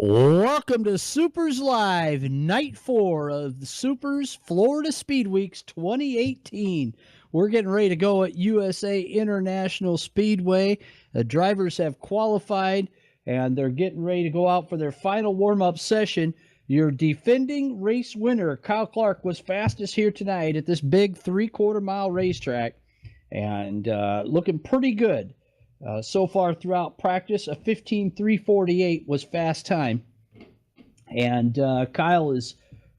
Welcome to Supers Live, Night 4 of the Supers Florida Speedweeks 2018. We're getting ready to go at USA International Speedway. The drivers have qualified, and they're getting ready to go out for their final warm-up session. Your defending race winner, Kyle Clark, was fastest here tonight at this big three-quarter-mile racetrack, and looking pretty good. So far throughout practice, a 15:3:48 was fast time. And we're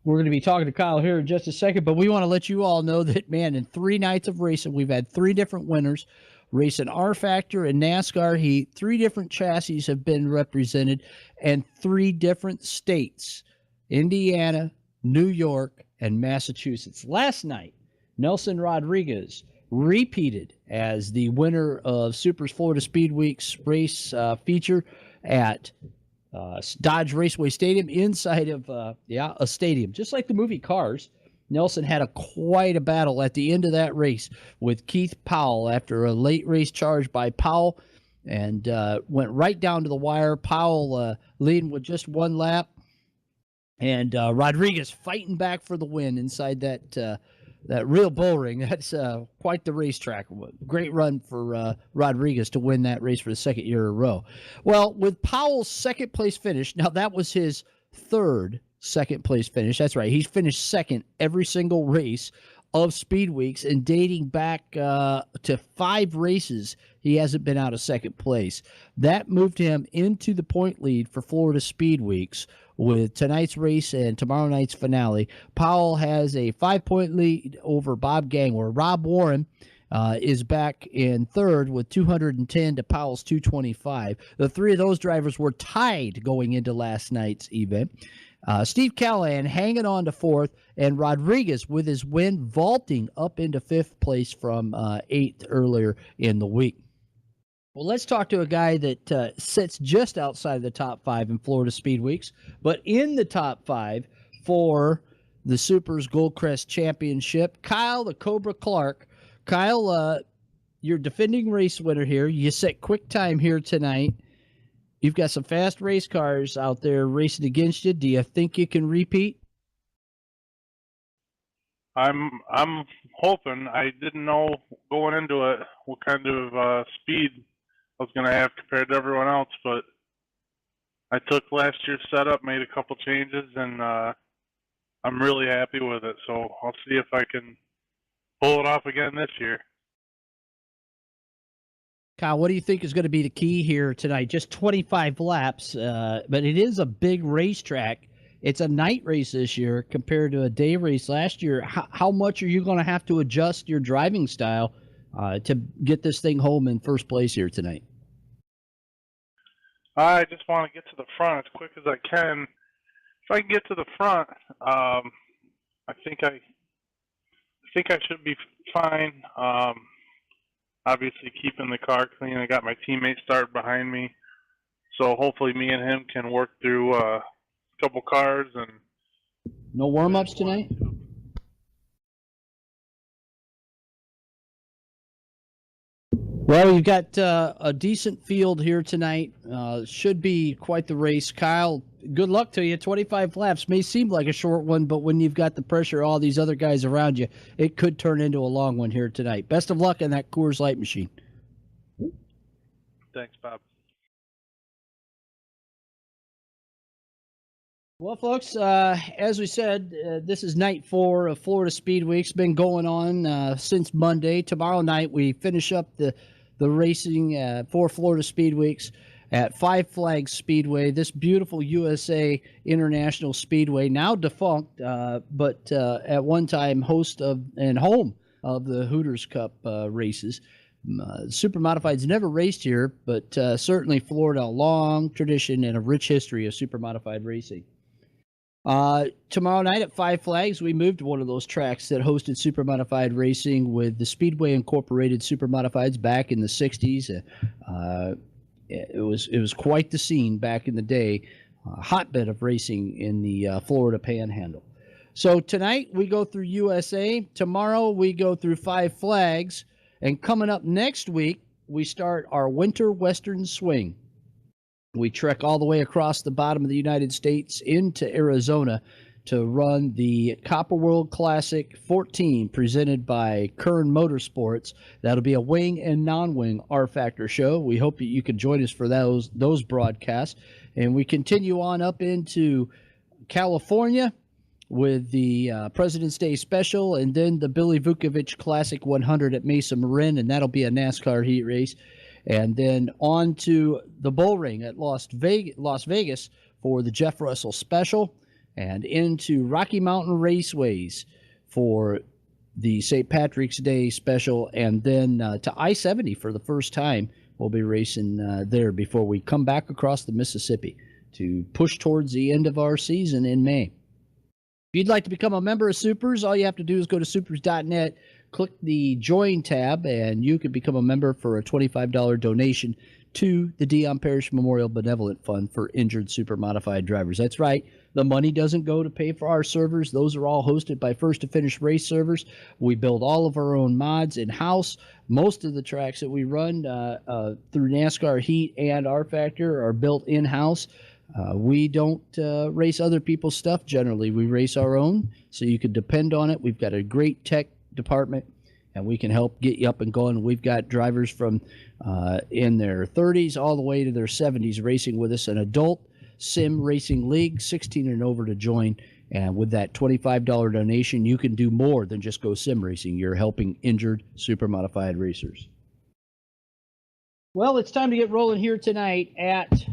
going to be talking to Kyle here in just a second, but we want to let you all know that, man, in 3 nights of racing, we've had 3 different winners. Racing R-Factor and NASCAR Heat, 3 different chassis have been represented, and 3 different states, Indiana, New York, and Massachusetts. Last night, Nelson Rodriguez repeated as the winner of Supers Florida Speedweeks race feature at Dodge Raceway Stadium inside of a stadium, just like the movie Cars. Nelson had quite a battle at the end of that race with Keith Powell after a late race charge by Powell, and went right down to the wire. Powell leading with just 1 lap, and Rodriguez fighting back for the win inside that real bull ring. That's quite the racetrack. Great run for Rodriguez to win that race for the 2nd year in a row. Well, with Powell's 2nd place finish, now that was his 3rd 2nd place finish. That's right. He's finished 2nd every single race of Speedweeks, and dating back to 5 races, he hasn't been out of 2nd place. That moved him into the point lead for Florida Speedweeks. With tonight's race and tomorrow night's finale, Powell has a 5-point lead over Bob Gangler. Rob Warren is back in 3rd with 210 to Powell's 225. The 3 of those drivers were tied going into last night's event. Steve Callahan hanging on to 4th, and Rodriguez with his win vaulting up into 5th place from 8th earlier in the week. Well, let's talk to a guy that sits just outside of the top 5 in Florida Speedweeks, but in the top 5 for the Supers Goldcrest Championship, Kyle the Cobra Clark. Kyle, you're defending race winner here. You set quick time here tonight. You've got some fast race cars out there racing against you. Do you think you can repeat? I'm hoping. I didn't know going into it what kind of speed I was going to have compared to everyone else, but I took last year's setup, made a couple changes, and I'm really happy with it. So I'll see if I can pull it off again this year. Kyle, what do you think is going to be the key here tonight? Just 25 laps, but it is a big racetrack. It's a night race this year compared to a day race last year. How much are you going to have to adjust your driving style to get this thing home in first place here tonight? I just want to get to the front as quick as I can. If I can get to the front, I think I should be fine. Obviously, keeping the car clean. I got my teammate started behind me, so hopefully me and him can work through a couple cars. And no warm-ups tonight? Well, you've got a decent field here tonight. Should be quite the race. Kyle, good luck to you. 25 laps may seem like a short one, but when you've got the pressure of all these other guys around you, it could turn into a long one here tonight. Best of luck in that Coors Light machine. Thanks, Bob. Well, folks, as we said, this is night 4 of Florida Speedweeks. Been going on since Monday. Tomorrow night we finish up the racing for Florida Speedweeks at Five Flags Speedway. This beautiful USA International Speedway, now defunct, but at one time host of and home of the Hooters Cup races. Supermodified's never raced here, but certainly Florida, a long tradition and a rich history of Supermodified racing. Tomorrow night at Five Flags, we moved to one of those tracks that hosted Supermodified racing with the Speedway Incorporated Supermodifieds back in the 60s. It was quite the scene back in the day, hotbed of racing in the Florida Panhandle. So tonight we go through USA. Tomorrow we go through Five Flags. And coming up next week, we start our Winter Western Swing. We trek all the way across the bottom of the United States into Arizona to run the Copper World Classic 14 presented by Kern Motorsports. That'll be a wing and non-wing R-Factor show. We hope that you can join us for those broadcasts. And we continue on up into California with the President's Day Special, and then the Billy Vukovich Classic 100 at Mesa Marin, and that'll be a NASCAR heat race. And then on to the Bull Ring at Las Vegas for the Jeff Russell Special, and into Rocky Mountain Raceways for the St. Patrick's Day Special, and then to I-70 for the first time. We'll be racing there before we come back across the Mississippi to push towards the end of our season in May. If you'd like to become a member of Supers, all you have to do is go to supers.net, click the Join tab, and you can become a member for a $25 donation to the Dion Parrish Memorial Benevolent Fund for injured Supermodified drivers. That's right. The money doesn't go to pay for our servers. Those are all hosted by First to Finish Race servers. We build all of our own mods in-house. Most of the tracks that we run through NASCAR Heat and R-Factor are built in-house. We don't race other people's stuff generally. We race our own, so you can depend on it. We've got a great tech department, and we can help get you up and going. We've got drivers from in their 30s all the way to their 70s racing with us, an adult sim racing league, 16 and over to join. And with that $25 donation, you can do more than just go sim racing. You're helping injured Supermodified racers. Well, it's time to get rolling here tonight at